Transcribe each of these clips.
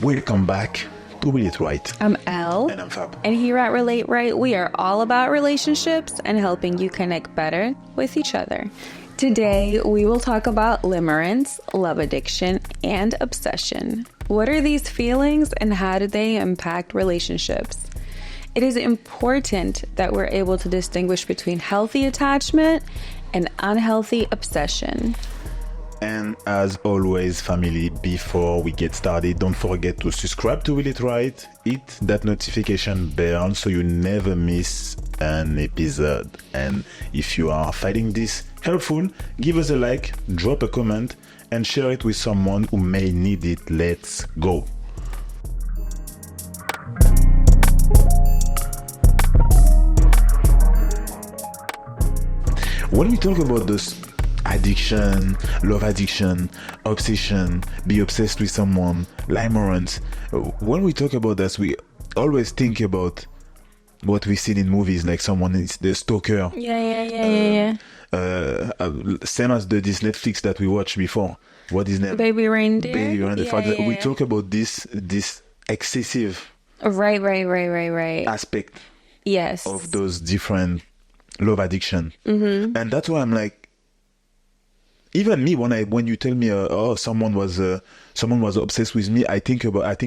Welcome back to Will It Right. I'm Elle. And I'm Fab. And here at Relate Right, we are all about relationships and helping you connect better with each other. Today, we will talk about limerence, love addiction, and obsession. What are these feelings and how do they impact relationships? It is important that we're able to distinguish between healthy attachment and unhealthy obsession. And as always, family, before we get started, don't forget to subscribe to Will It Right, hit that notification bell so you never miss an episode. And if you are finding this helpful, give us a like, drop a comment, and share it with someone who may need it. Let's go. When we talk about this addiction, love addiction, obsession, be obsessed with someone, limerence, when we talk about this, we always think about what we've seen in movies, like someone is the stalker. Yeah. Same as this Netflix that we watched before. What is name? Baby Reindeer. Baby Reindeer. We talk about this excessive Right. aspect Yes. of those different love addiction. Mm-hmm. And that's why I'm like, even me, when you tell me, someone was obsessed with me, I think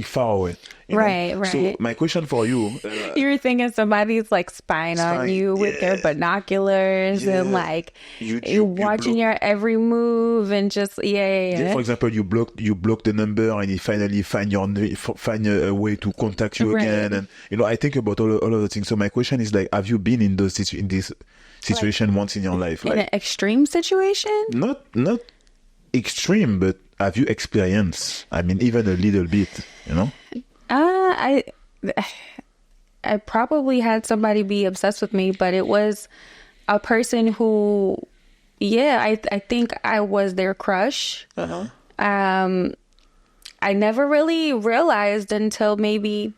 far away. Right. So my question for you, you're thinking somebody's like spying on you with their binoculars and like you're watching your every move and just For example, you block the number and he finally find a way to contact you again, and I think about all of the things. So my question is like, have you been in this situation once in your life, in an extreme situation? Not extreme, but have you experienced? I mean, even a little bit, I probably had somebody be obsessed with me, but it was a person who, I think I was their crush. Uh-huh. I never really realized until maybe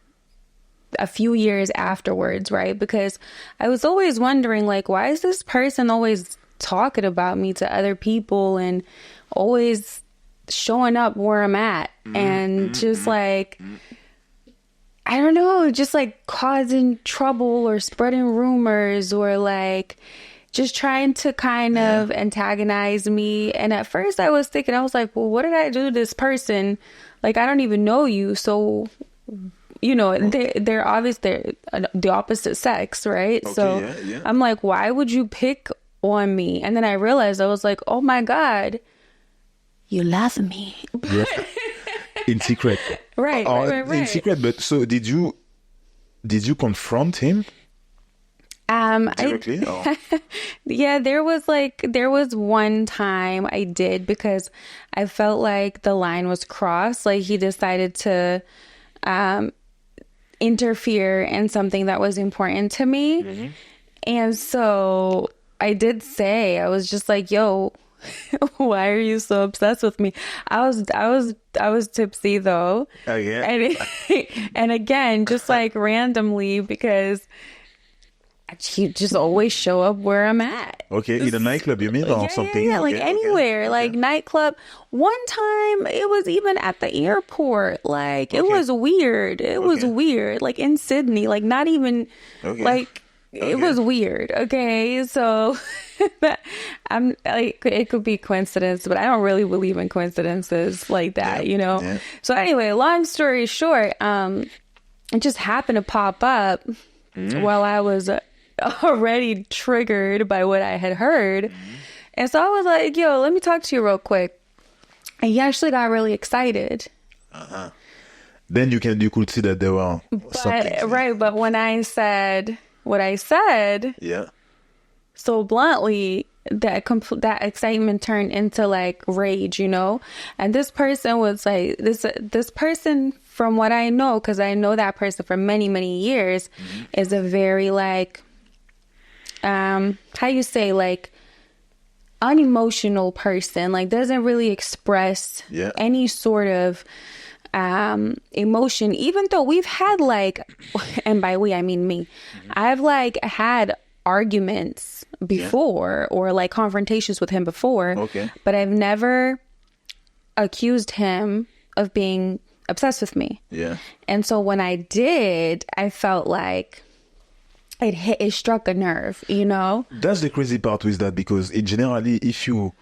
a few years afterwards, right? Because I was always wondering, like, why is this person always talking about me to other people and always showing up where I'm at and just like, I don't know, just like causing trouble or spreading rumors or like just trying to kind of antagonize me. And at first I was like, well, what did I do to this person? Like, I don't even know you. So, they're obviously the opposite sex, right? Okay, so I'm like, why would you pick on me? And then I realized, I was like, oh my God, you love me. Yeah. In secret. Right. In secret, but so did you confront him? Directly? Yeah, there was one time I did because I felt like the line was crossed. Like he decided to interfere in something that was important to me. Mm-hmm. And so I did say, I was just like, yo, why are you so obsessed with me? I was tipsy though. Oh yeah. And again, just like randomly, because you just always show up where I'm at. Okay, in a nightclub, you mean, or something? Yeah, like anywhere, like nightclub. One time, it was even at the airport. Like, it was weird. It was weird. Like, in Sydney, like, not even, like, it was weird. Okay, so, I'm, like, it could be coincidence, but I don't really believe in coincidences like that, Yeah. So, anyway, long story short, it just happened to pop up while I was already triggered by what I had heard. And so I was like, yo, let me talk to you real quick. And he actually got really excited. Then you could see that there were something. Right, but when I said what I said, so bluntly, that excitement turned into like rage, And this person was like, this person, from what I know, because I know that person for many, many years, is a very like, how you say, like, unemotional person, like doesn't really express any sort of emotion, even though we've had like, and by we I mean me, I've like had arguments before or like confrontations with him before, but I've never accused him of being obsessed with me. Yeah. And so when I did, I felt like it struck a nerve, you know? That's the crazy part with that, because generally, if you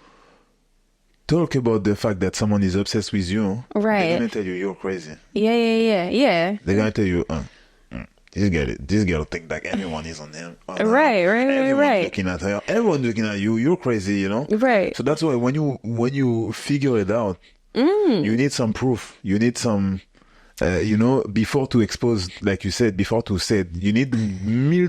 talk about the fact that someone is obsessed with you, Right. they're gonna tell you you're crazy. Yeah. They're gonna tell you, this girl think that everyone is on him. Right. Everyone's looking at her. Everyone's looking at you. You're crazy, you know? Right. So that's why when you figure it out, you need some proof. You need some, before to expose, like you said, before to say it, you need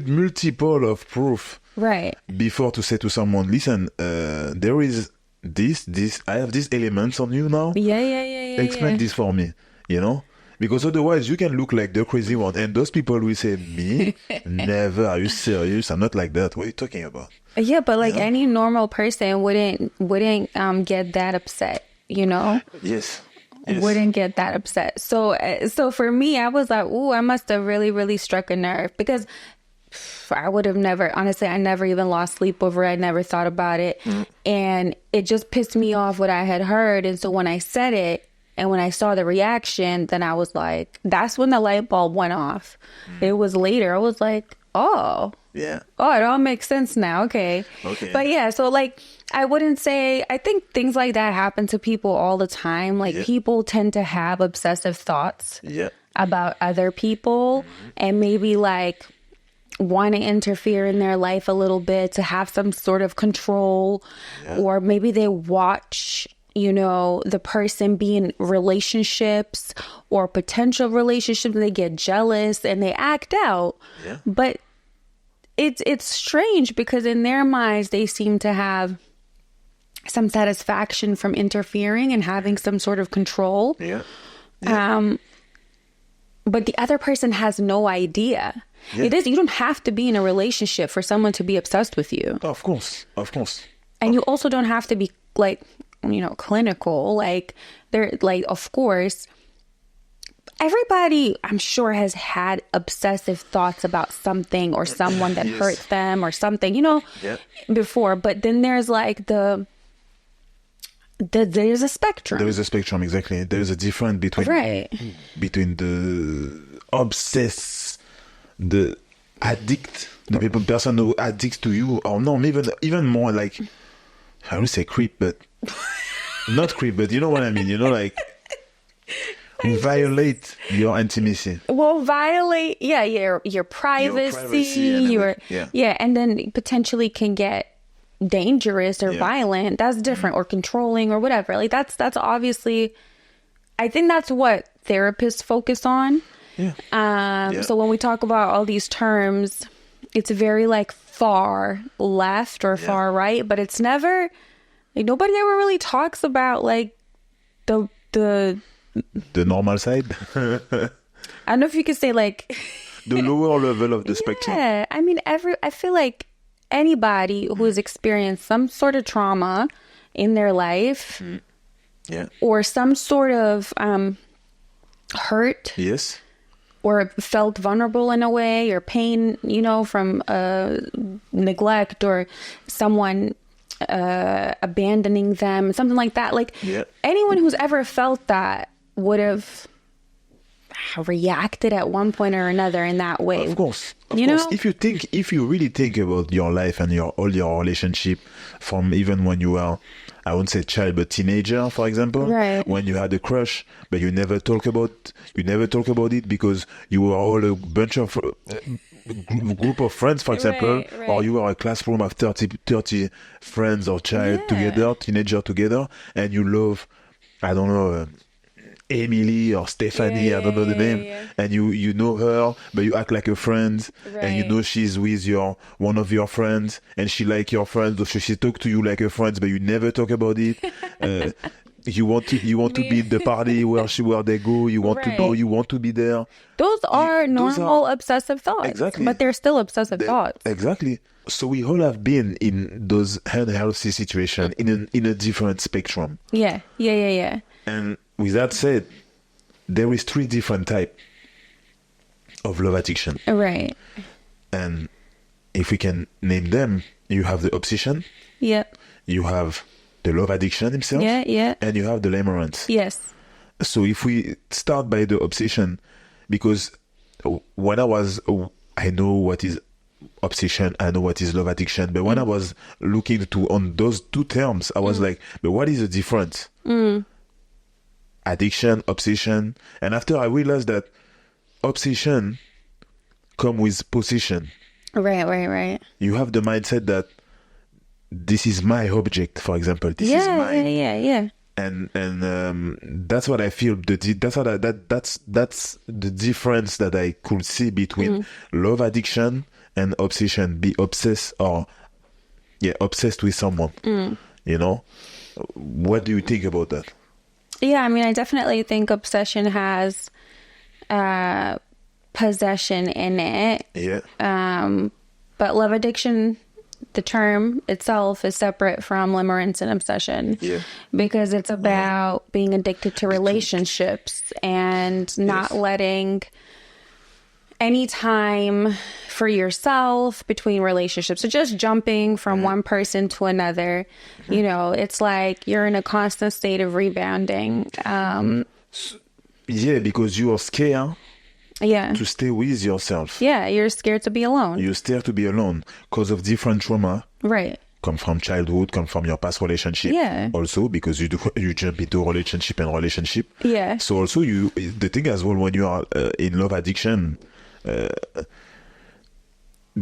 multiple of proof. Right. Before to say to someone, listen, there is this, I have these elements on you now. Yeah. Explain this for me, you know? Because otherwise you can look like the crazy one, and those people will say, me? Never. Are you serious? I'm not like that. What are you talking about? Yeah, but like any normal person wouldn't get that upset, you know? Yes. Wouldn't get that upset. So for me, I was like, ooh, I must have really, really struck a nerve, because I would have never, honestly, I never even lost sleep over it. I never thought about it. And it just pissed me off what I had heard. And so when I said it, and when I saw the reaction, then I was like, that's when the light bulb went off. It was later. I was like, oh. Yeah. Oh, it all makes sense now. Okay. But yeah, so like, I wouldn't say, I think things like that happen to people all the time. Like people tend to have obsessive thoughts about other people, and maybe like want to interfere in their life a little bit to have some sort of control, or maybe they watch, you know, the person be in relationships or potential relationships, and they get jealous and they act out. But it's strange, because in their minds they seem to have some satisfaction from interfering and having some sort of control. But the other person has no idea. You don't have to be in a relationship for someone to be obsessed with you. Of course. And you also don't have to be like, you know, clinical. Like, they're like, of course, everybody, I'm sure, has had obsessive thoughts about something or someone that hurt them or something, you know, before. But then there's like there's a spectrum. There is a spectrum, exactly. There is a difference between the obsessed, the addict, the person who addicts to you, or no, even more like, I would say creep, but not creep, but you know what I mean. You know, like violate your intimacy. Well, violate, your privacy, and then potentially can get dangerous or violent. That's different, or controlling or whatever. Like that's obviously, I think that's what therapists focus on. So when we talk about all these terms, it's very like far left or far right, but it's never like, nobody ever really talks about like the normal side. I don't know if you could say like the lower level of the spectrum. Yeah, I mean, I feel like anybody who has experienced some sort of trauma in their life, or some sort of hurt, or felt vulnerable in a way, or pain, you know, from neglect, or someone abandoning them, something like that. Like anyone who's ever felt that would have reacted at one point or another in that way. Of course. You know? If you really think about your life and all your relationship from even when you were, I wouldn't say child, but teenager, for example, when you had a crush, but you never talk about it because you were all a bunch of group of friends, for example, or you were a classroom of 30 friends or child together, teenager together, and you love, I don't know, Emily or Stephanie, I don't know the name, and you know her, but you act like a friend, and you know she's with one of your friends, and she like your friends, or she talk to you like a friend, but you never talk about it. You want to be at the party where they go. You want to go. You want to be there. Those are normal obsessive thoughts, exactly. But they're still obsessive thoughts. Exactly. So we all have been in those unhealthy situations in a different spectrum. Yeah. And with that said, there is 3 different types of love addiction. Right. And if we can name them, you have the obsession. Yep. You have the love addiction himself. Yeah. And you have the limerence. Yes. So if we start by the obsession, because when I know what is obsession, I know what is love addiction, but when I was looking on those two terms, I was like, but what is the difference? Addiction, obsession. And after I realized that obsession come with possession. Right. You have the mindset that this is my object, for example. This is mine. Yeah. And that's what I feel. That's the difference that I could see between love addiction and obsession. Be obsessed obsessed with someone. You know, what do you think about that? Yeah, I mean, I definitely think obsession has possession in it. Yeah. But love addiction, the term itself, is separate from limerence and obsession. Yeah. Because it's about being addicted to relationships and not letting any time for yourself between relationships. So just jumping from one person to another, you know, it's like you're in a constant state of rebounding. Yeah, because you are scared to stay with yourself. Yeah, you're scared to be alone. You're scared to be alone because of different trauma. Right. Come from childhood, come from your past relationship. Yeah. Also, because you jump into relationship. Yeah. So also the thing as well, when you are in love addiction,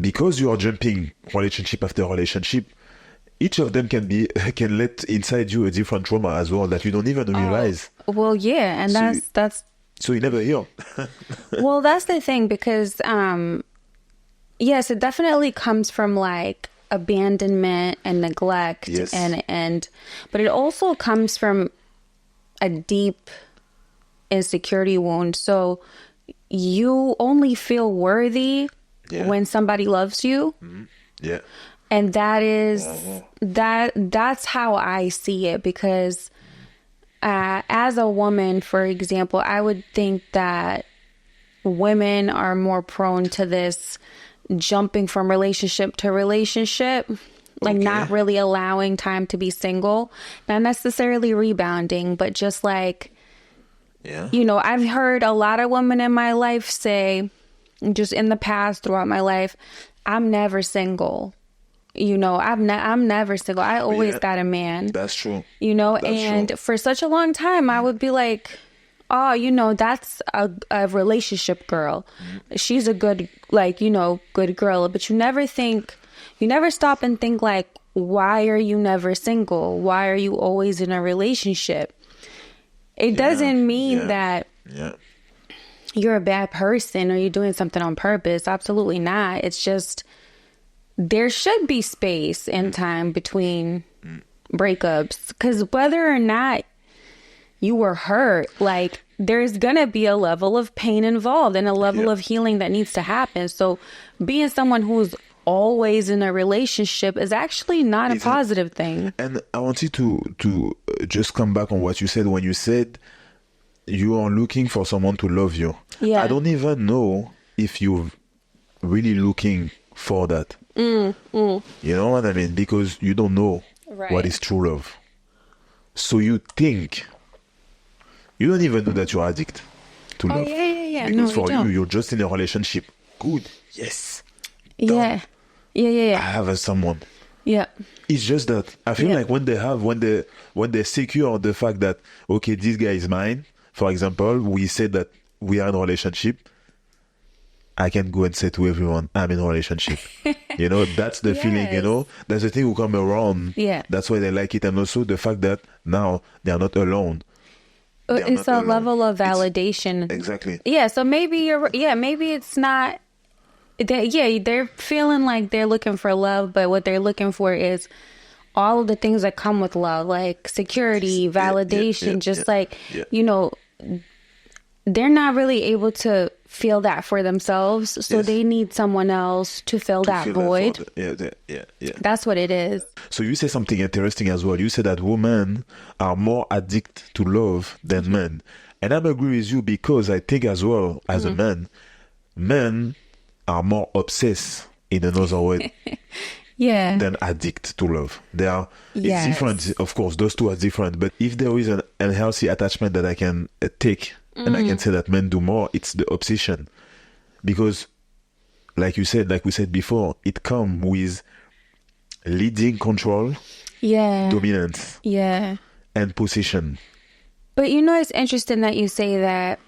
because you are jumping relationship after relationship, each of them can let inside you a different trauma as well that you don't even realize. Well, yeah, and that's so you never heal. Well, that's the thing, because yes, it definitely comes from like abandonment and neglect. Yes. and but it also comes from a deep insecurity wound. So you only feel worthy when somebody loves you. Yeah. And that is that's how I see it, because as a woman, for example, I would think that women are more prone to this jumping from relationship to relationship, like not really allowing time to be single, not necessarily rebounding, but just like, you know, I've heard a lot of women in my life say, just in the past, throughout my life, I'm never single. You know, I'm never single. I always got a man. That's true. You know, That's and true. for such a long time, I would be like, oh, you know, that's a relationship girl. She's a good, like, you know, good girl. But you never stop and think like, why are you never single? Why are you always in a relationship? It doesn't mean that you're a bad person or you're doing something on purpose. Absolutely not. It's just, there should be space and time between breakups, because whether or not you were hurt, like, there's gonna be a level of pain involved and a level of healing that needs to happen. So being someone who's always in a relationship is actually not a positive thing. And I wanted to just come back on what you said when you said you are looking for someone to love you. Yeah. I don't even know if you're really looking for that. You know what I mean? Because you don't know what is true love. So you think, you don't even know that you're addicted to love. Yeah. Because for don't. you're just in a relationship. Good. Yes. Yeah. I have someone. Yeah. It's just that I feel like when they secure the fact that, okay, this guy is mine, for example, we said that we are in a relationship, I can go and say to everyone, I'm in a relationship. You know, that's the feeling, you know, that's the thing who come around. Yeah. That's why they like it. And also the fact that now they are not alone. It's a level of validation. Exactly. Yeah. So maybe maybe it's not, they're feeling like they're looking for love, but what they're looking for is all of the things that come with love, like security, validation, you know, they're not really able to feel that for themselves. So they need someone else to fill that void. Yeah. That's what it is. So you say something interesting as well. You say that women are more addicted to love than men. And I agree with you, because I think as well, as a man, men are more obsessed in another way. Yeah. than addict to love. They are, Yes. it's different, of course, those two are different, but if there is an unhealthy attachment that I can take, and I can say that men do more, it's the obsession. Because, like you said, like we said before, it comes with leading control, Yeah. dominance, Yeah. and possession. But it's interesting that you say that,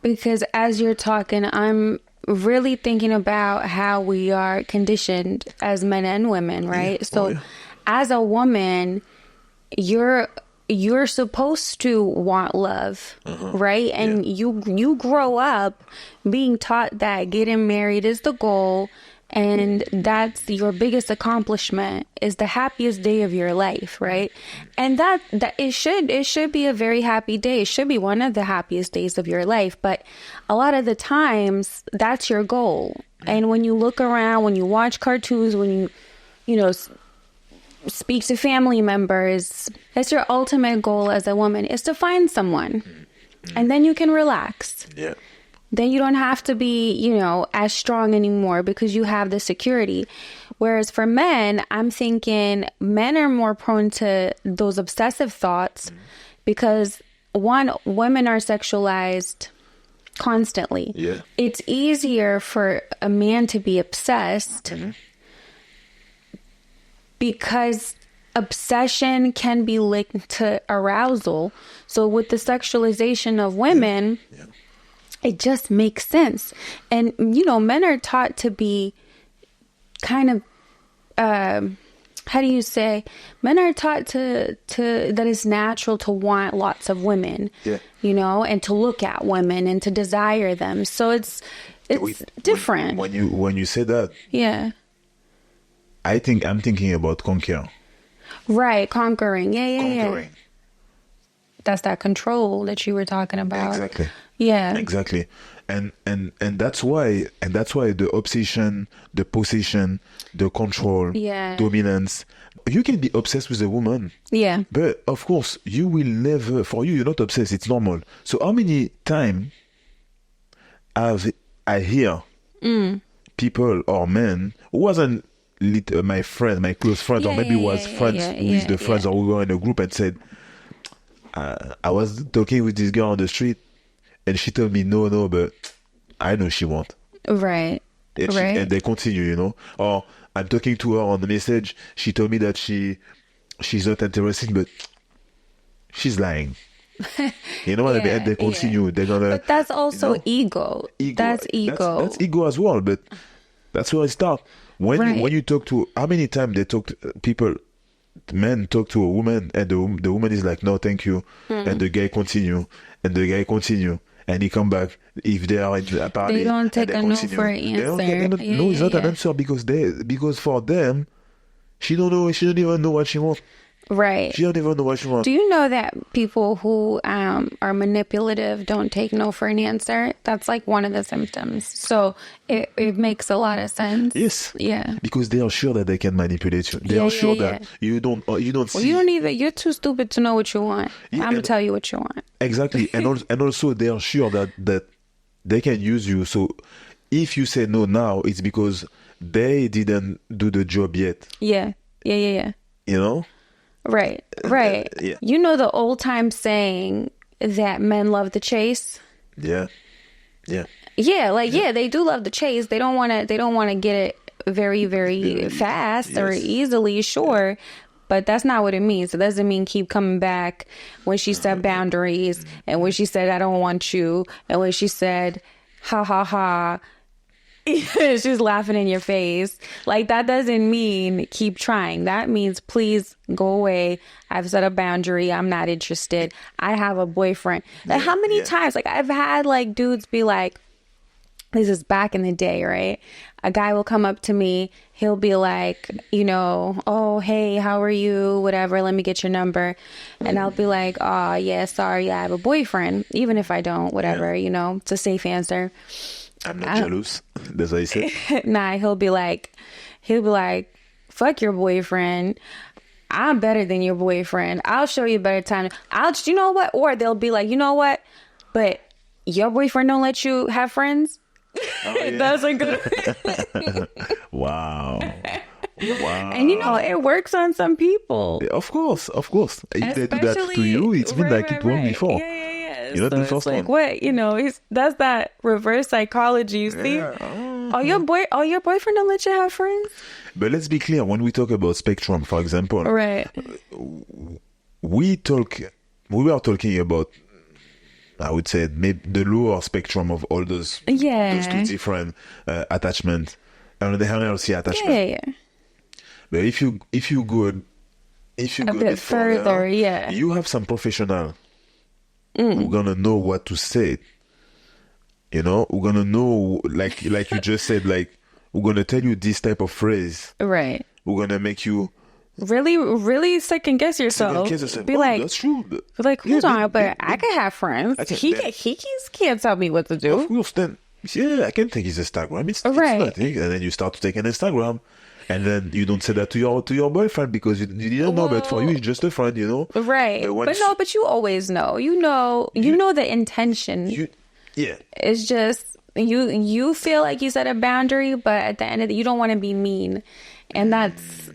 because as you're talking, I'm really thinking about how we are conditioned as men and women, right? Yeah. So Oh, yeah. as a woman, you're supposed to want love, right? And you grow up being taught that getting married is the goal, and that's your biggest accomplishment, is the happiest day of your life, right? And that it should be a very happy day. It should be one of the happiest days of your life, but a lot of the times that's your goal. And when you look around, when you watch cartoons, when you know speak to family members, that's your ultimate goal as a woman, is to find someone, and then you can relax. Yeah. Then you don't have to be, as strong anymore, because you have the security. Whereas for men, I'm thinking men are more prone to those obsessive thoughts because, one, women are sexualized constantly. Yeah. It's easier for a man to be obsessed because obsession can be linked to arousal. So with the sexualization of women, it just makes sense. And, men are taught to be kind of, how do you say? Men are taught to that it's natural to want lots of women, and to look at women and to desire them. So it's different. When you say that, Yeah. I'm thinking about conquer. Right. Conquering. Yeah. Conquering. That's that control that you were talking about. Exactly. Yeah. Exactly. And that's why the obsession, the possession, the control, dominance, you can be obsessed with a woman. Yeah. But of course, you will never, for you, you're not obsessed, it's normal. So how many times have I hear people or men who wasn't my friend, my close friend, or maybe was friends with the friends, or we were in a group and said, I was talking with this girl on the street and she told me no, but I know she won't. Right. And they continue, Or I'm talking to her on the message, she told me that she's not interested, but she's lying. You know what I mean? And they continue. They're gonna. But that's also ego. That's ego. That's ego as well. But that's where it starts. When you talk to, how many times they talk to people, men talk to a woman, and the woman is like, no, thank you, and the guy continue, and he come back. If they are in a party, they don't take a no for an answer. No, it's not an answer because for them, she don't even know what she wants. Right. She don't even know what she wants. Do you know that people who are manipulative don't take no for an answer? That's like one of the symptoms. So it makes a lot of sense. Yes. Yeah. Because they are sure that they can manipulate you. They are sure that you don't see. Well, you don't even. You're too stupid to know what you want. I'm gonna tell you what you want. Exactly. and also they are sure that they can use you. So if you say no now, it's because they didn't do the job yet. Yeah. You know. Right. Yeah. You know the old time saying that men love the chase? Yeah. Yeah, they do love the chase. They don't want to get it very, very fast or easily, sure. But that's not what it means. It doesn't mean keep coming back when she set boundaries and when she said, I don't want you. And when she said, ha, ha, ha. She's laughing in your face. Like, that doesn't mean keep trying. That means please go away. I've set a boundary. I'm not interested. I have a boyfriend. Like, how many times? Like, I've had like dudes be like, this is back in the day, right? A guy will come up to me. He'll be like, oh, hey, how are you? Whatever. Let me get your number. And I'll be like, oh, yeah, sorry. I have a boyfriend. Even if I don't, whatever, it's a safe answer. I'm not jealous. That's what he said. Nah, he'll be like, fuck your boyfriend. I'm better than your boyfriend. I'll show you a better time. You know what? Or they'll be like, you know what? But your boyfriend don't let you have friends? Oh, yeah. That's a good. Wow. Wow. And it works on some people. Of course. If they do that to you, it's been like it won't before. Yeah. You're not So the it's first like, one. what? That's that reverse psychology. You see? Yeah. Your boyfriend don't let you have friends? But let's be clear, when we talk about spectrum, for example, Right. we were talking about, I would say, maybe the lower spectrum of all those two different attachments, and the unhealthy attachment. Yeah. But if you go a bit further, you have some professional who gonna know what to say. Who gonna know, like you just said, like we're gonna tell you this type of phrase. Right. We're gonna make you really second guess yourself. Be like, that's true. Like, hold on, but I can have friends. He can't tell me what to do. Of course, then I can take his Instagram. It's right. nothing. And then you start to take an Instagram, and then you don't say that to your boyfriend because you didn't know. But for you, it's just a friend, Right. But you always know. You know the intention. It's just you feel like you set a boundary, but at the end of it, you don't want to be mean, and that's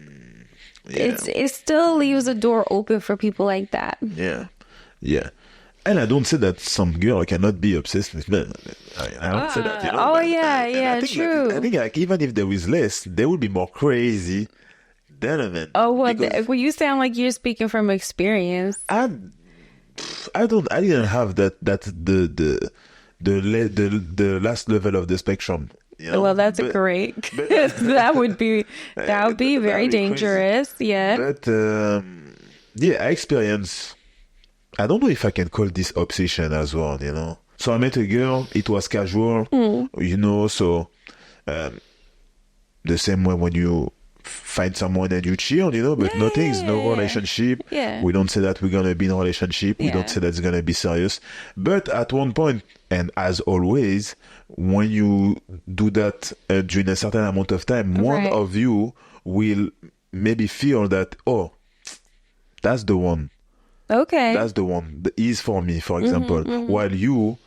it. Still leaves a door open for people like that. Yeah. And I don't say that some girl cannot be obsessed with men. I don't say that. True. I think like even if there is less, they would be more crazy than a man. Oh well, you sound like you're speaking from experience. I didn't have that the last level of the spectrum. Well, that's great. That would be very dangerous. Crazy. Yeah. But I experience. I don't know if I can call this obsession as well. So I met a girl. It was casual. So the same way when you find someone and you chill, but nothing's no relationship. Yeah. We don't say that we're gonna be in a relationship. We don't say that it's gonna be serious. But at one point, and as always, when you do that during a certain amount of time, one of you will maybe feel that, oh, that's the one. Okay. That's the one. The is for me, for example. While you,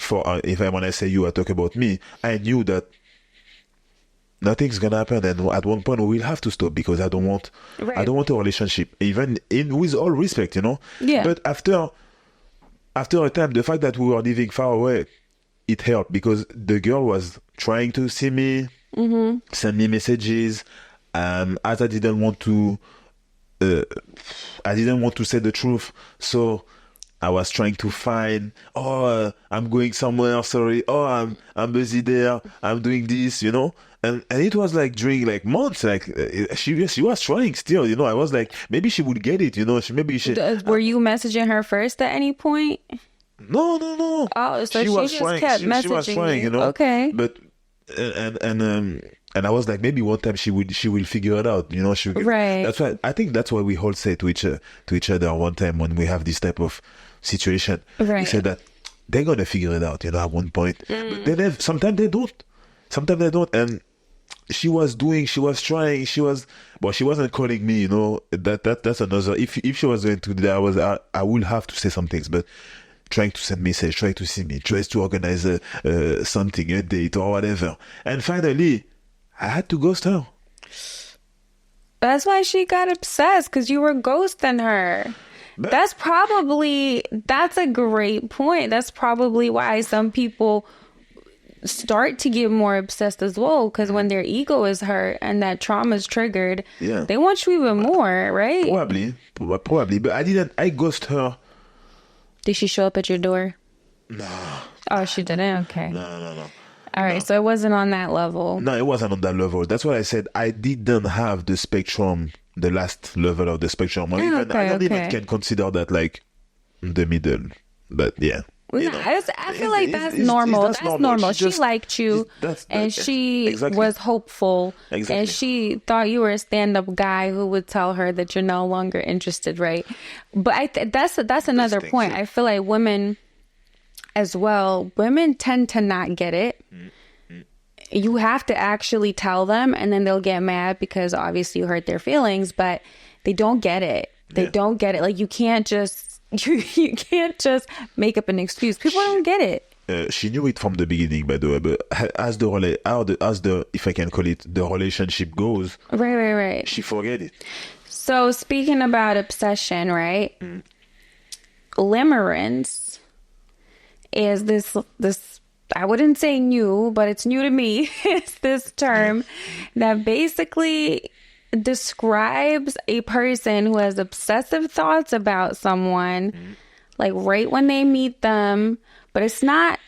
when I say you, I talk about me. I knew that nothing's gonna happen, and at one point we will have to stop because I don't want a relationship, even with all respect, Yeah. But after a time, the fact that we were living far away, it helped because the girl was trying to see me, send me messages, as I didn't want to say the truth, so I was trying to find, I'm going somewhere, sorry, I'm busy there, I'm doing this, and it was like during like months, like she was trying still, I was like, maybe she would get it, maybe she. Were you messaging her first at any point? No. Oh, so she was just kept messaging she was trying, Okay. But and I was like, maybe one time she will figure it out, Right. That's why I think that's why we all say to each other one time when we have this type of situation. Right. We say that they're gonna figure it out, at one point. But sometimes they don't. And she was trying. She wasn't calling me, that's another. If she was going to do that, I would have to say some things, but trying to send message, trying to see me, tries to organize something, a date or whatever. And finally, I had to ghost her. That's why she got obsessed, because you were ghosting her. But that's a great point. That's probably why some people start to get more obsessed as well, because when their ego is hurt and that trauma is triggered, they want you even more, right? Probably. But I ghost her. Did she show up at your door? No. Oh, she didn't? Okay. No. All right, so it wasn't on that level. No, it wasn't on that level. That's what I said. I didn't have the spectrum, the last level of the spectrum. I don't even can consider that like the middle. But yeah. I feel like that's normal. That's normal. She liked you, and she was hopeful, and she thought you were a stand-up guy who would tell her that you're no longer interested, right? But that's another point. I feel like women as well, women tend to not get it. You have to actually tell them, and then they'll get mad because obviously you hurt their feelings, but they don't get it. They don't get it. Like you can't just make up an excuse. People don't get it. she knew it from the beginning, by the way, but as the if I can call it, the relationship goes, Right. she forget it. So speaking about obsession, right? Limerence is this I wouldn't say new, but it's new to me. It's this term that basically describes a person who has obsessive thoughts about someone, like right when they meet them, but it's not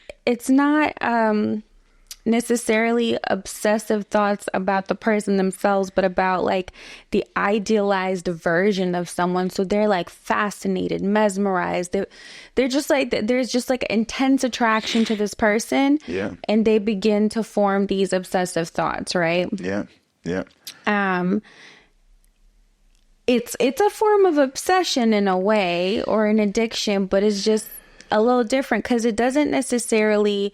necessarily obsessive thoughts about the person themselves, but about like the idealized version of someone. So they're like fascinated, mesmerized. They're just like, there's just like intense attraction to this person. Yeah. And they begin to form these obsessive thoughts, right? Yeah. It's a form of obsession in a way, or an addiction, but it's just a little different because it doesn't necessarily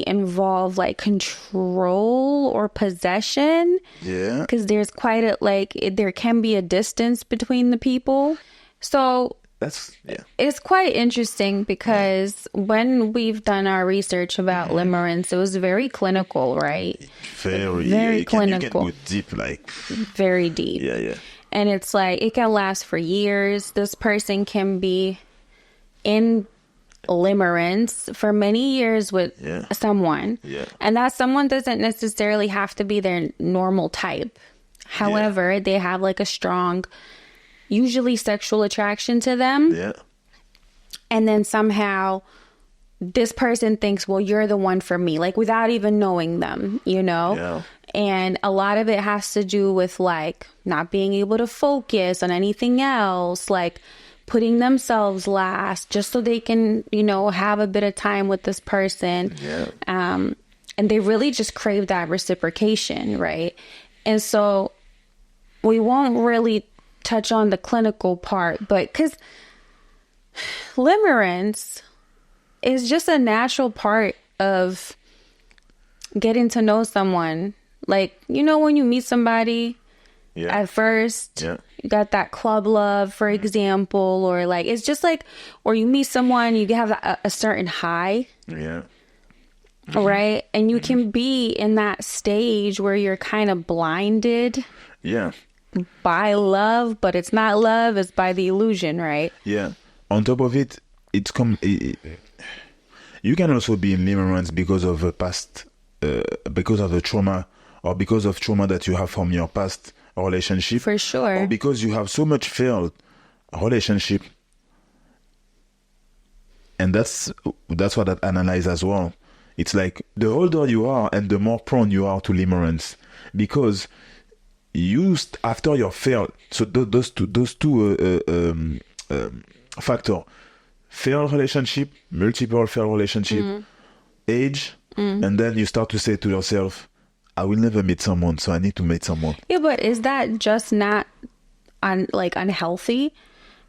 involve like control or possession. Yeah. Because there's quite there can be a distance between the people. So it's quite interesting because when we've done our research about limerence, it was very clinical, right? Very clinical. You can go deep, like very deep. Yeah. And it's like it can last for years. This person can be in limerence for many years with someone. Yeah. And that someone doesn't necessarily have to be their normal type. However, they have like a strong, usually sexual attraction to them. Yeah. And then somehow this person thinks, well, you're the one for me, like without even knowing them, you know? Yeah. And a lot of it has to do with like not being able to focus on anything else, like putting themselves last just so they can, you know, have a bit of time with this person. Yeah. And they really just crave that reciprocation, right? And so we won't really touch on the clinical part, but because limerence is just a natural part of getting to know someone. Like, you know, when you meet somebody at first, you got that club love, for example, or like, it's just like, or you meet someone, you have a certain high. Yeah. Right? And you can be in that stage where you're kind of blinded. Yeah. By love, but it's not love, it's by the illusion, right? Yeah. On top of it, you can also be in limerence because of a past, because of the trauma, or because of trauma that you have from your past relationship. For sure. Or because you have so much failed relationship. And that's what I analyze as well. It's like the older you are and the more prone you are to limerence, because after your failed, so those two factor, failed relationship, multiple failed relationship, age, and then you start to say to yourself, I will never meet someone, so I need to meet someone. Yeah, but is that just not unhealthy?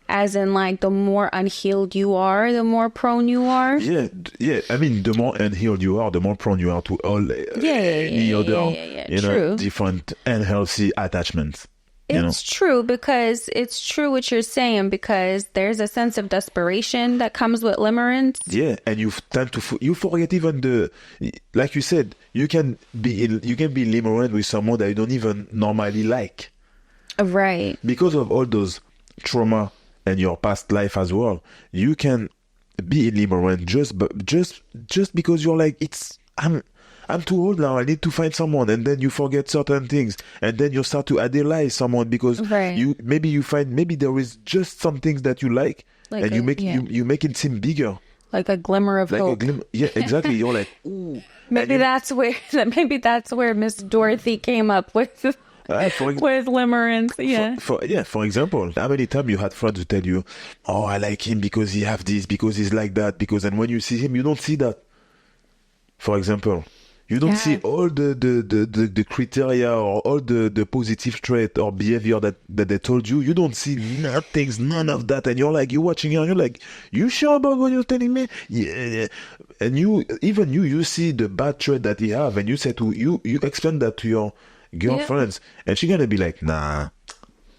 As in, like, the more unhealed you are, the more prone you are? Yeah. I mean, the more unhealed you are, the more prone you are to all any other different unhealthy attachments. It's true, because it's true what you're saying, because there's a sense of desperation that comes with limerence. Yeah, and you tend to you forget even like you said, you can be limerent with someone that you don't even normally like. Right. Because of all those trauma and your past life as well, you can be limerent just because you're like, I'm too old now, I need to find someone, and then you forget certain things, and then you start to idealize someone because you find maybe there is just some things that you like and you make it seem bigger, like a glimmer of hope. Yeah, exactly. You're like, ooh. Maybe that's where Miss Dorothy came up with with limerence. Yeah. For example, how many times you had friends who tell you, oh, I like him because he have this, because he's like that, and when you see him, you don't see that. For example, you don't see all the criteria or all the positive trait or behavior that they told you. You don't see none of that, and you're watching it, and you're like, you sure about what you're telling me? Yeah. And you see the bad trait that he have, and you say you explain that to your girlfriends, and she's gonna be like, nah,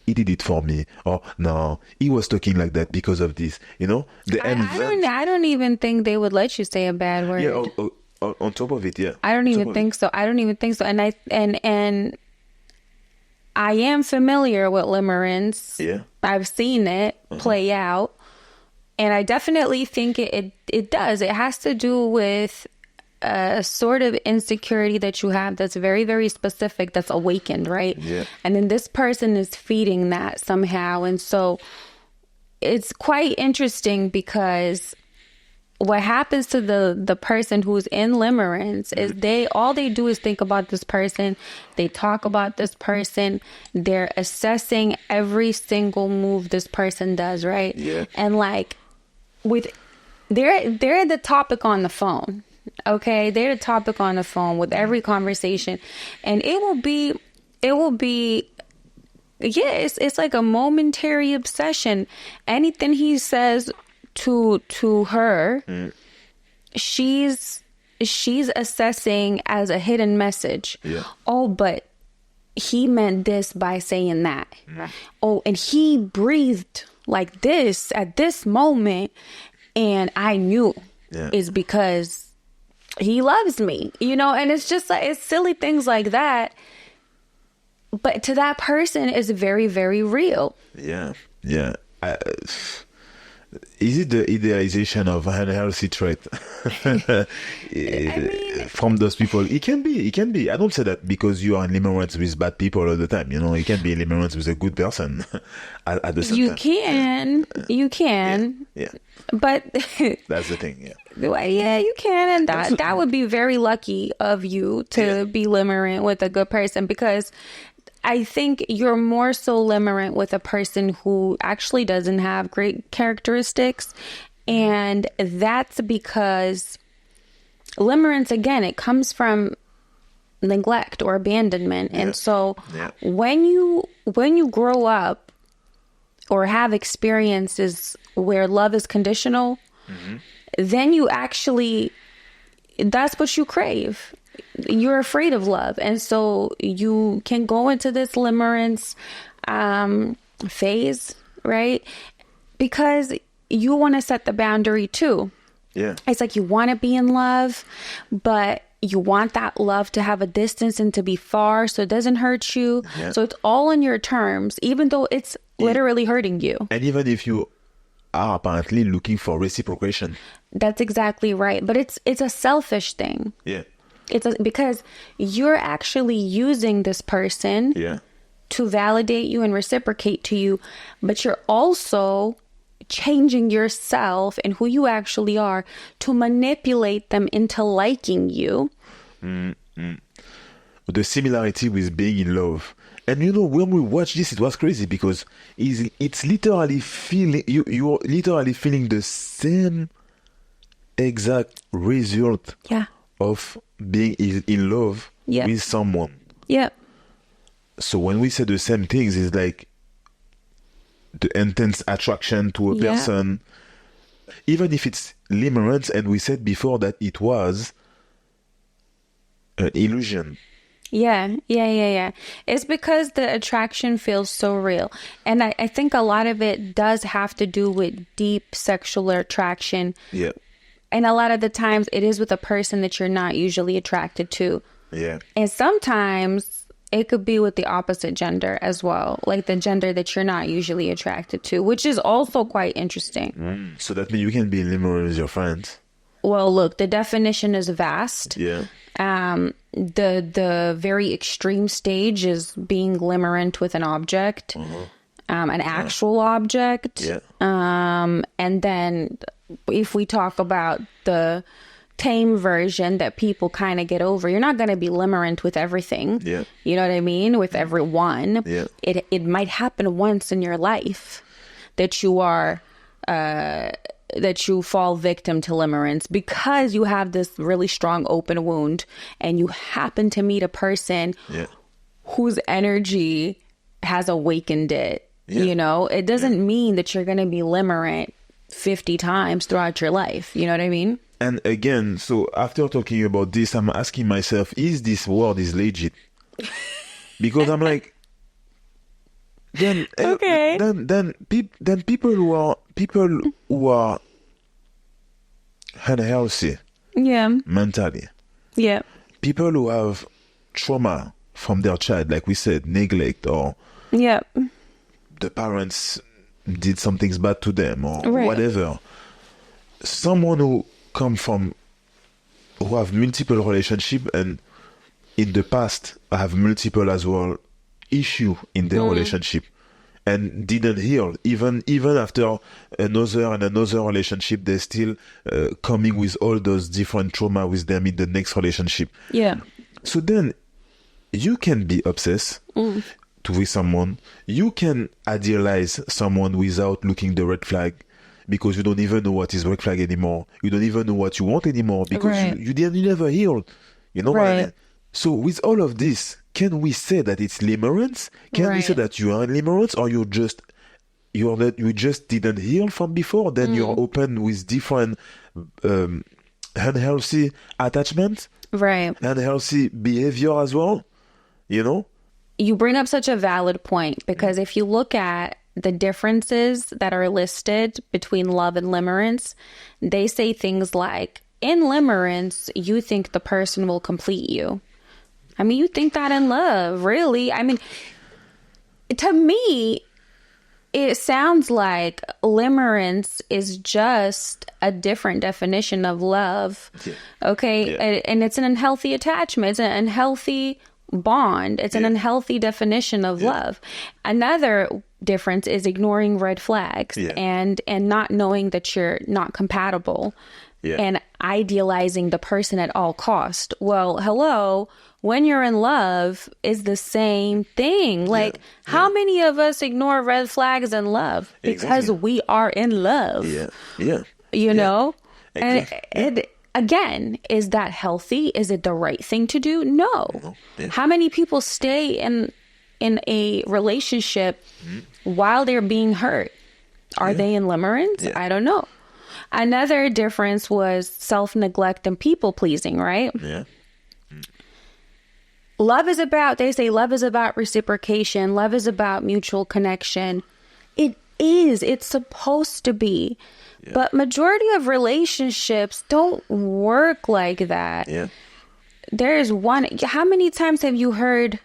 he did it for me, or no, he was talking like that because of this. I don't even think they would let you say a bad word. Yeah, on top of it, yeah. I don't even think so. I don't even think so. And I am familiar with limerence. Yeah. I've seen it play out. And I definitely think it does. It has to do with a sort of insecurity that you have that's very, very specific, that's awakened, right? Yeah. And then this person is feeding that somehow. And so it's quite interesting because what happens to the person who's in limerence is all they do is think about this person. They talk about this person. They're assessing every single move this person does, right? Yeah. And like they're the topic on the phone. Okay, they're the topic on the phone with every conversation, and it will be it's like a momentary obsession. Anything he says to her, she's assessing as a hidden message. Yeah. Oh, but he meant this by saying that. Oh, and he breathed like this at this moment, and I knew it's because he loves me, and it's just like, it's silly things like that. But to that person, it's very, very real. Yeah. Yeah. Is it the idealization of an unhealthy trait? From those people, it can be. I don't say that because you are in limerence with bad people all the time. You can be in limerence with a good person at the same time. You can. Yeah. But That's the thing. Yeah. Yeah, you can, and that would be very lucky of you to be limerent with a good person, because I think you're more so limerent with a person who actually doesn't have great characteristics. And that's because limerence, again, it comes from neglect or abandonment. And so when you grow up or have experiences where love is conditional, then you actually, that's what you crave. You're afraid of love. And so you can go into this limerence phase, right? Because you want to set the boundary too. Yeah. It's like you want to be in love, but you want that love to have a distance and to be far so it doesn't hurt you. Yeah. So it's all on your terms, even though it's literally hurting you. And even if you are apparently looking for reciprocation. That's exactly right. But it's a selfish thing. Yeah. Because you're actually using this person to validate you and reciprocate to you, but you're also changing yourself and who you actually are to manipulate them into liking you. The similarity with being in love. And when we watch this, it was crazy because it's literally feeling, you're literally feeling the same exact result of being in love with someone. Yeah. So when we say the same things, it's like the intense attraction to a person, even if it's limerence, and we said before that it was an illusion. Yeah. It's because the attraction feels so real. And I think a lot of it does have to do with deep sexual attraction. Yeah. And a lot of the times it is with a person that you're not usually attracted to. Yeah. And sometimes it could be with the opposite gender as well, like the gender that you're not usually attracted to, which is also quite interesting. So that means you can be limerent with your friends. Well, look, the definition is vast. Yeah. The very extreme stage is being limerent with an object, an actual object. Yeah. And then if we talk about the tame version that people kind of get over, you're not going to be limerent with everything. Yeah. You know what I mean? With everyone. Yeah. It might happen once in your life that you are that you fall victim to limerence because you have this really strong open wound and you happen to meet a person whose energy has awakened it. Yeah. It doesn't mean that you're going to be limerent 50 times throughout your life. You know what I mean? And again, so after talking about this, I'm asking myself, is this word is legit? Because I'm like, then Okay. then people who are unhealthy Yeah. mentally, Yeah. people who have trauma from their child, like we said, neglect, or Yeah. the parents did something bad to them, or Right. whatever. Someone who who have multiple relationship, and in the past have multiple as well issue in their relationship, and didn't heal, even after another relationship, they're still coming with all those different trauma with them in the next relationship. Yeah. So then you can be obsessed with someone. You can idealize someone without looking the red flag, because you don't even know what is red flag anymore. You don't even know what you want anymore, because Right. you never healed. You know what I Right. mean? So with all of this, can we say that it's limerence? Can we say Right. that you are in limerence, or you just didn't heal from before? Then you're open with different unhealthy attachment, Right. unhealthy behavior as well. You know? You bring up such a valid point, because if you look at the differences that are listed between love and limerence, they say things like, in limerence, you think the person will complete you. I mean, you think that in love, really? I mean, to me, it sounds like limerence is just a different definition of love. Yeah. Okay. Yeah. And it's an unhealthy attachment. It's an unhealthy bond. It's an Yeah. unhealthy definition of Yeah. love. Another difference is ignoring red flags Yeah. and not knowing that you're not compatible, Yeah. and idealizing the person at all cost. Well, hello, when you're in love is the same thing. Like, how many of us ignore red flags in love because Exactly. we are in love? Yeah. Yeah. You know? Exactly. And again, is that healthy? Is it the right thing to do? No. Yeah. How many people stay in a relationship while they're being hurt? Are they in limerence? Yeah. I don't know. Another difference was self-neglect and people-pleasing, right? Yeah. They say love is about reciprocation. Love is about mutual connection. It is. It's supposed to be. Yeah. But majority of relationships don't work like that. Yeah. There's one. How many times have you heard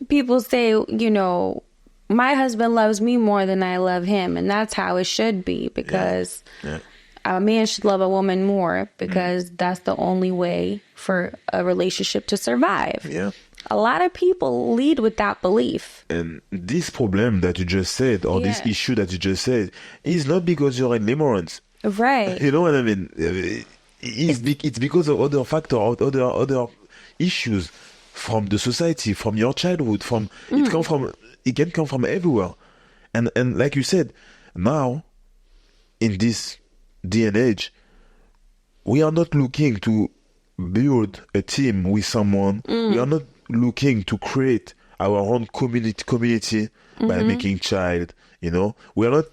people say, you know, my husband loves me more than I love him, and that's how it should be, because Yeah. a man should love a woman more, because that's the only way for a relationship to survive. Yeah. A lot of people lead with that belief. And this problem that you just said, or this Yeah. issue that you just said, is not because you're in limerence. Right. You know what I mean? It's because of other factors, other issues from the society, from your childhood, it can come from everywhere. And like you said, now in this day and age, we are not looking to build a team with someone. We are not looking to create our own community by making child. You know, we are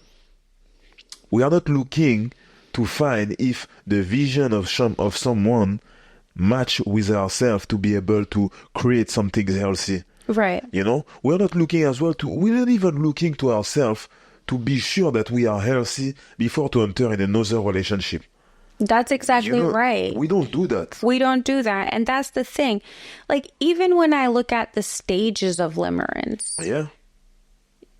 not looking to find if the vision of someone match with ourselves to be able to create something healthy. Right. You know, we're not even looking to ourselves to be sure that we are healthy before to enter in another relationship. That's exactly right. We don't do that. We don't do that. And that's the thing. Like, even when I look at the stages of limerence, Yeah.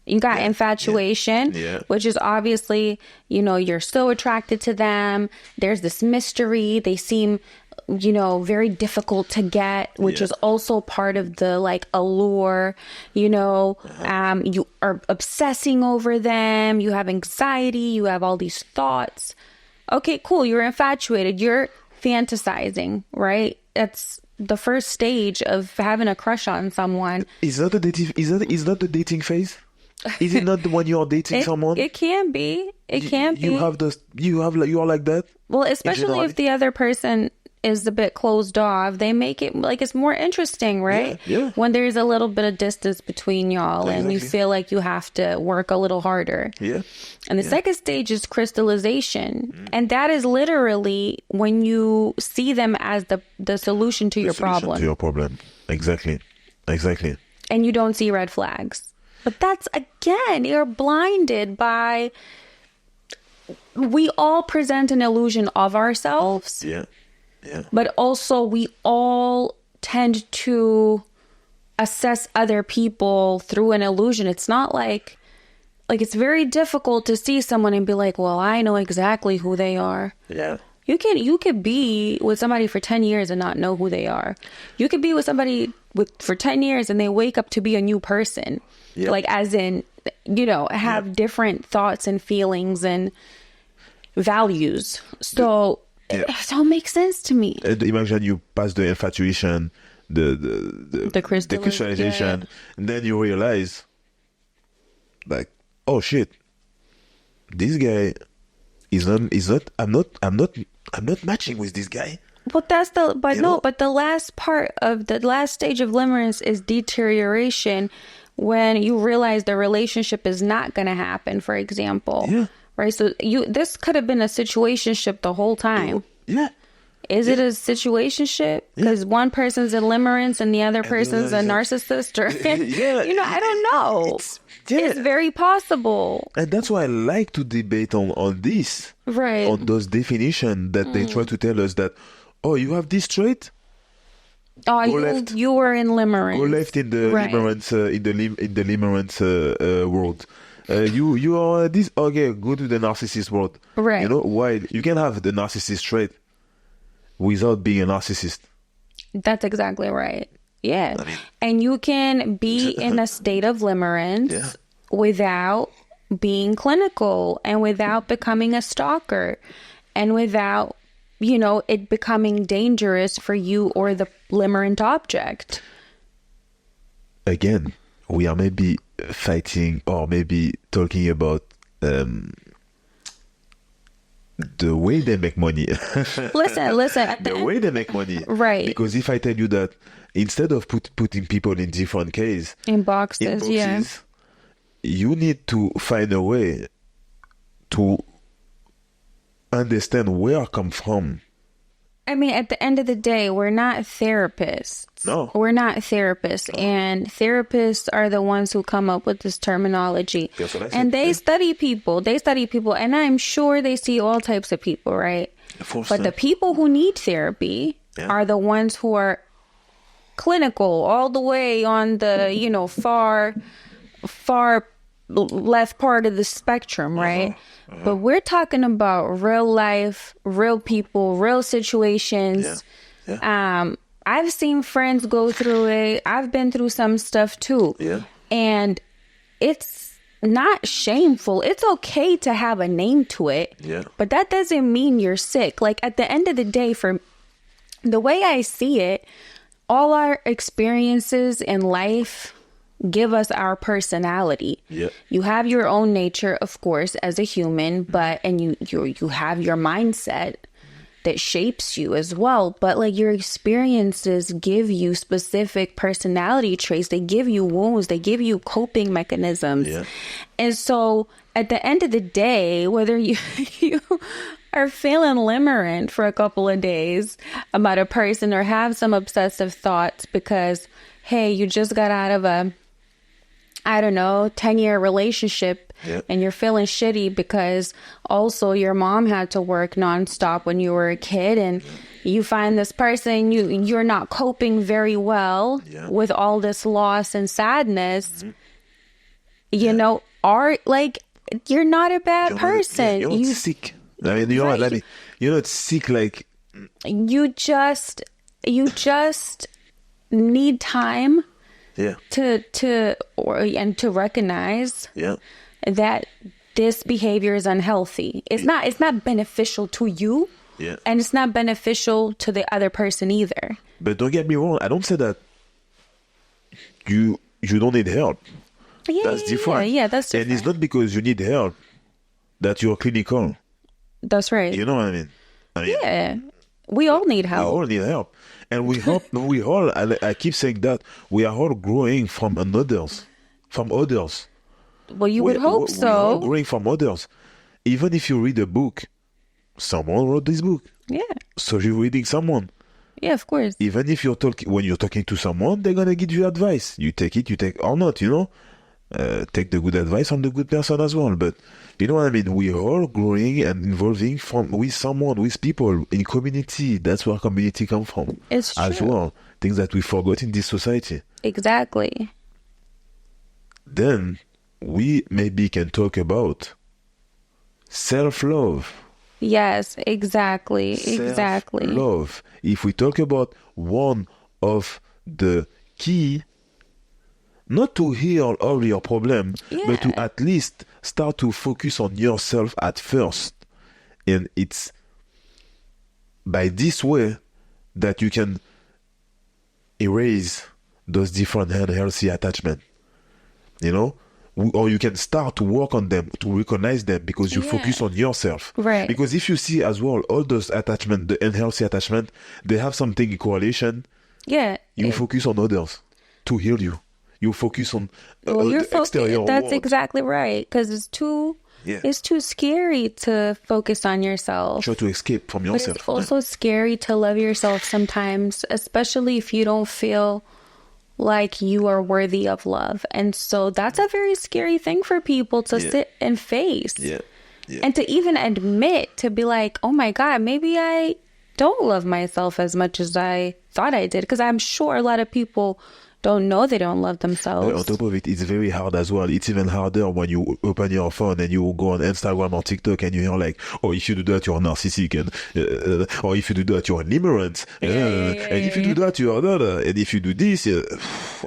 you got infatuation, Yeah. which is obviously, you know, you're so attracted to them. There's this mystery. They seem, you know, very difficult to get, which Yeah. is also part of the like allure. You know, you are obsessing over them. You have anxiety. You have all these thoughts. Okay, cool. You're infatuated. You're fantasizing, right? That's the first stage of having a crush on someone. Is that the dating phase? Is it not when you are dating someone? It can be. It can be. You are like that? Well, especially generally? if the other person is a bit closed off, they make it like it's more interesting, right? Yeah. When there's a little bit of distance between y'all and you Exactly. feel like you have to work a little harder. Yeah. And the second stage is crystallization. And that is literally when you see them as the solution to your Solution problem. to your problem. Exactly. And you don't see red flags. But that's, again, you're blinded by, we all present an illusion of ourselves. Yeah. Yeah. But also we all tend to assess other people through an illusion. It's not like it's very difficult to see someone and be like, well, I know exactly who they are. Yeah. You could be with somebody for 10 years and not know who they are. You could be with somebody for 10 years and they wake up to be a new person. Yeah. Like, as in, have different thoughts and feelings and values. So it don't make sense to me. Imagine you pass the infatuation, the crystallization, and then you realize, like, oh shit, this guy is not. I'm not matching with this guy. But but the last part of the last stage of limerence is deterioration, when you realize the relationship is not going to happen, for example. Yeah. Right? So this could have been a situationship the whole time. Yeah. Is it a situationship? Because one person's a limerence and the other person's a narcissist? Or, I don't know. It's very possible. And that's why I like to debate on this. Right. On those definitions that they try to tell us that, oh, you have this trait? Oh, you were in limerence. Go left in the limerence, in the limerence world. You are this. Okay, go to the narcissist world. Right. You know why? You can have the narcissist trait without being a narcissist. That's exactly right. Yeah. And you can be in a state of limerence without being clinical and without becoming a stalker and without, it becoming dangerous for you or the limerent object. Again, we are maybe fighting or maybe talking about the way they make money. Listen. The way they make money. Right. Because if I tell you that instead of putting people in different cases, in boxes, you need to find a way to understand where I come from. I mean, at the end of the day, we're not therapists. No. We're not therapists. No. And therapists are the ones who come up with this terminology. That's what I said. And they study people. And I'm sure they see all types of people, right? But the people who need therapy are the ones who are clinical, all the way on the, far left part of the spectrum, right? But we're talking about real life, real people, real situations. I've seen friends go through it. I've been through some stuff too. And it's not shameful. It's okay to have a name to it. But that doesn't mean you're sick. Like, at the end of the day, for the way I see it, all our experiences in life give us our personality. You have your own nature, of course, as a human, but you have your mindset that shapes you as well. But like, your experiences give you specific personality traits. They give you wounds. They give you coping mechanisms. And so at the end of the day, whether you are feeling limerent for a couple of days about a person or have some obsessive thoughts because, hey, you just got out of a 10-year relationship and you're feeling shitty because also your mom had to work nonstop when you were a kid, and you find this person, you're not coping very well with all this loss and sadness, you're not a bad person. You're not sick. I mean, you're not sick. Like, you just need time to recognize that this behavior is unhealthy. It's not beneficial to you, and it's not beneficial to the other person either. But don't get me wrong, I don't say that you don't need help. That's different. That's different. And it's not because you need help that you're clinical. That's right. You know what I mean? We all need help. We all need help. And we all, I keep saying that, we are all growing from others. Well, you would hope so. We are all growing from others. Even if you read a book, someone wrote this book. So you're reading someone. Of course. Even if when you're talking to someone, they're going to give you advice. You take it or not, take the good advice from the good person as well. But you know what I mean? We're all growing and evolving with someone, with people in community. That's where community come from. It's as true. well. Things that we forgot in this society. Exactly. Then we maybe can talk about self-love. Yes, exactly. Exactly. Self-love. If we talk about one of the key, not to heal all your problem, but to at least start to focus on yourself at first. And it's by this way that you can erase those different unhealthy attachments. You know? Or you can start to work on them, to recognize them, because you focus on yourself. Right. Because if you see as well, all those attachments, the unhealthy attachment, they have something in correlation. Yeah. You focus on others to heal you. You focus on the exterior That's world. exactly right. Because it's too scary to focus on yourself. Try to escape from But yourself. it's also scary to love yourself sometimes, especially if you don't feel like you are worthy of love. And so that's a very scary thing for people to sit and face. Yeah. And to even admit, to be like, oh my God, maybe I don't love myself as much as I thought I did. Because I'm sure a lot of people don't know they don't love themselves. On top of it, it's very hard as well. It's even harder when you open your phone and you go on Instagram or TikTok and you hear like, oh, if you do that, you're narcissistic, and or if you do that, you're Limerence, and if you do that, you're another, and if you do this, and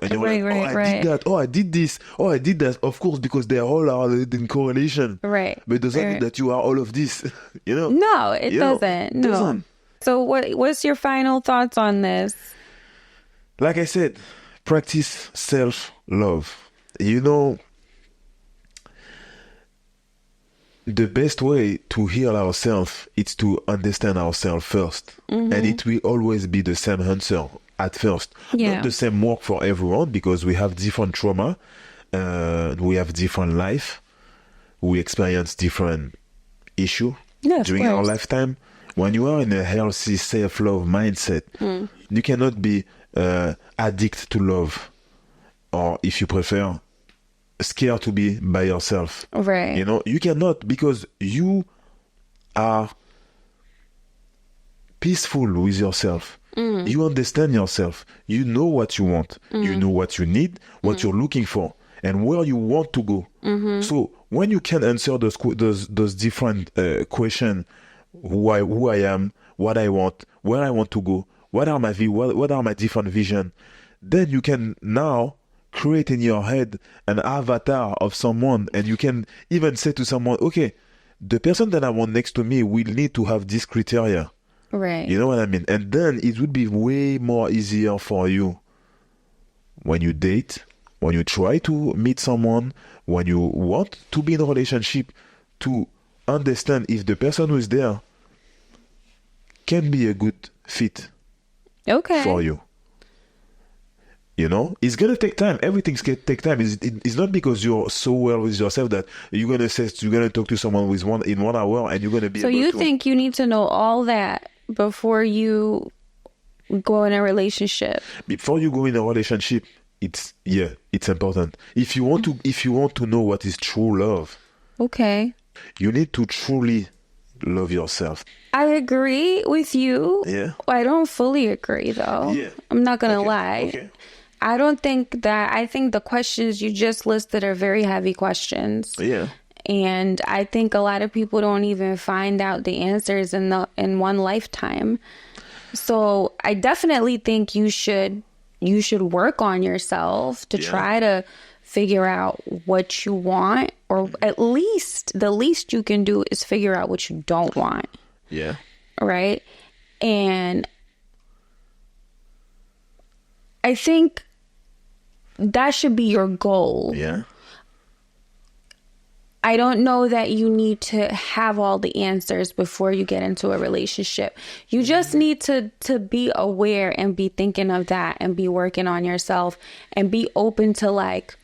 you're did that, oh, I did this, oh, I did that. Of course, because they all are in correlation. Right. But it doesn't mean that you are all of this, you know? No, it doesn't. No. Doesn't. So what's your final thoughts on this? Like I said, practice self-love. You know, the best way to heal ourselves is to understand ourselves first. And it will always be the same answer at first. Not the same work for everyone, because we have different trauma, we have different life, we experience different issue during our lifetime. When you are in a healthy self-love mindset, you cannot be addict to love, or if you prefer, scared to be by yourself. Right. You know, you cannot, because you are peaceful with yourself. You understand yourself. You know what you want. You know what you need, what you're looking for, and where you want to go. So when you can answer those different questions, who I am, what I want, where I want to go, what are my views, what are my different visions, then you can now create in your head an avatar of someone, and you can even say to someone, okay, the person that I want next to me will need to have this criteria. Right. You know what I mean? And then it would be way more easier for you when you date, when you try to meet someone, when you want to be in a relationship, to understand if the person who is there can be a good fit for you. You know, it's gonna take time. Everything's gonna take time. It's not because you're so well with yourself that you're gonna talk to someone with in 1 hour and you're gonna be. So you think you need to know all that before you go in a relationship? Before you go in a relationship, it's important. If you want to know what is true love, okay, you need to truly love yourself. I agree with you. Yeah. I don't fully agree though. Yeah. I'm not gonna lie. Okay. I think the questions you just listed are very heavy questions. Yeah. And I think a lot of people don't even find out the answers in one lifetime. So I definitely think you should work on yourself to try to figure out what you want, or at least the least you can do is figure out what you don't want. Yeah. Right? And I think that should be your goal. Yeah. I don't know that you need to have all the answers before you get into a relationship. You just need to be aware and be thinking of that and be working on yourself and be open to like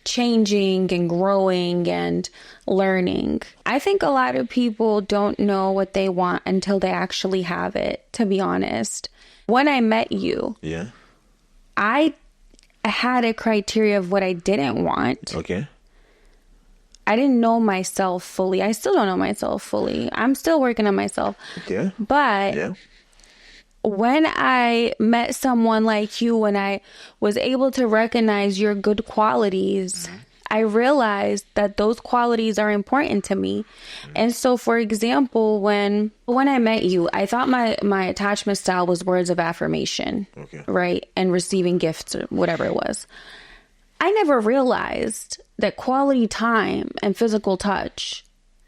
changing and growing and learning. I think a lot of people don't know what they want until they actually have it, to be honest. When I met you, Yeah. I I had a criteria of what I didn't want. Okay. I didn't know myself fully. I still don't know myself fully. I'm still working on myself. Okay. But Yeah. when I met someone like you, when I was able to recognize your good qualities, I realized that those qualities are important to me. And so, for example, when I met you, I thought my attachment style was words of affirmation, right? And receiving gifts or whatever it was. I never realized that quality time and physical touch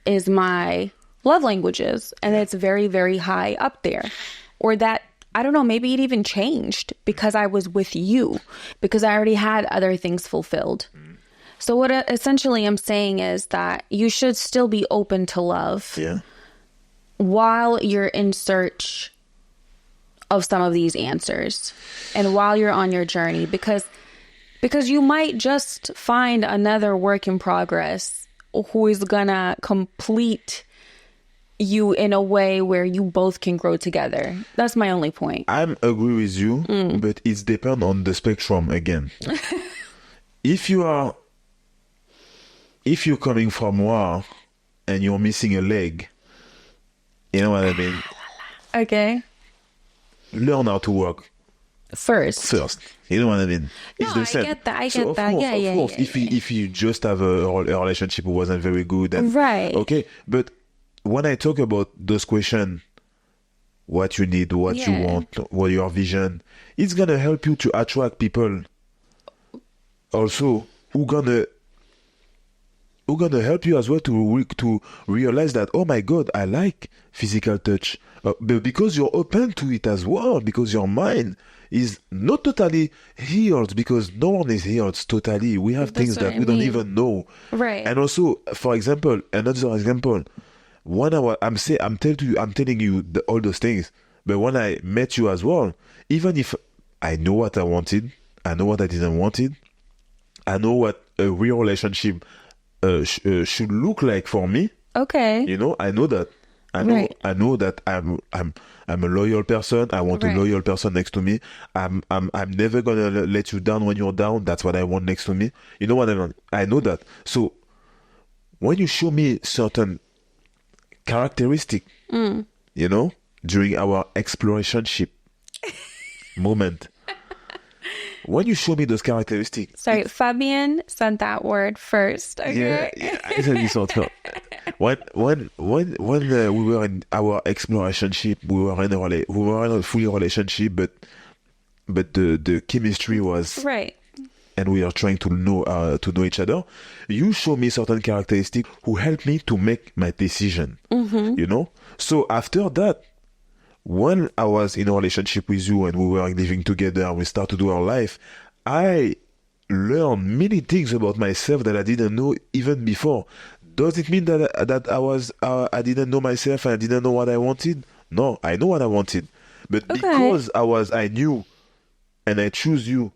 is my love languages. And it's very, very high up there. Or that, I don't know, maybe it even changed because I was with you, because I already had other things fulfilled. So what essentially I'm saying is that you should still be open to love while you're in search of some of these answers and while you're on your journey, because you might just find another work in progress who is gonna complete you in a way where you both can grow together. That's my only point. I agree with you, but it's depend on the spectrum again. If you're coming from war and you're missing a leg, you know what I mean? Okay. Learn how to work First. You know what I mean? It's No, the same. I get that. Of course. If you just have a relationship who wasn't very good, then right. Okay. But when I talk about those questions, what you need, what you want, what your vision, it's gonna help you to attract people also who gonna help you as well to realize that, oh my God, I like physical touch, but because you're open to it as well, because your mind is not totally healed, because no one is healed totally. We have things that we don't even know. Right. And also, for example, another example, I'm telling you all those things, but when I met you as well, even if I know what I wanted, I know what I didn't want it, I know what a real relationship should look like for me. Okay. You know, I know that. I know that I'm a loyal person. I want a loyal person next to me. I'm never gonna let you down when you're down. That's what I want next to me. You know what I want? I know that. So when you show me certain characteristic, you know, during our explorationship moment, when you show me those characteristics. Sorry, Fabian said that word first. Okay. Yeah, I said this also. When we were in our explorationship, we were in a fully relationship, but the chemistry was right, and we are trying to know each other. You show me certain characteristics who help me to make my decision. You know, so after that, when I was in a relationship with you and we were living together and we started to do our life, I learned many things about myself that I didn't know even before. Does it mean that I didn't know myself and I didn't know what I wanted? No, I know what I wanted. But because I knew and I chose you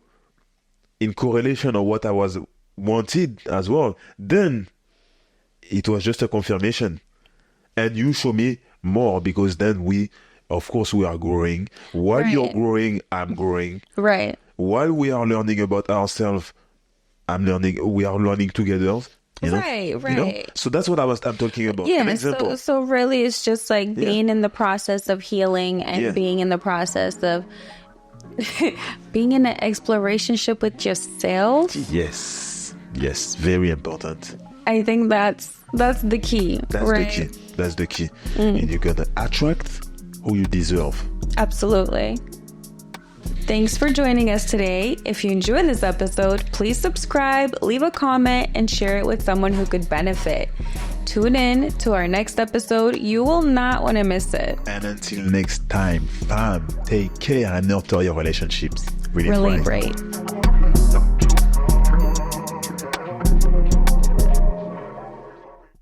in correlation of what I was wanted as well, then it was just a confirmation. And you show me more, because then of course, we are growing. While you're growing, I'm growing. Right. While we are learning about ourselves, we are learning together. You know? Right. You know? So that's what I'm talking about. Yeah, so really it's just like being in the process of healing and being in the process of being in an explorationship with yourself. Yes, very important. I think that's the key. That's the key. And you're gonna attract who you deserve. Absolutely. Thanks for joining us today. If you enjoyed this episode, please subscribe, leave a comment, and share it with someone who could benefit. Tune in to our next episode. You will not want to miss it. And until next time, fam, take care and nurture your relationships. Really great.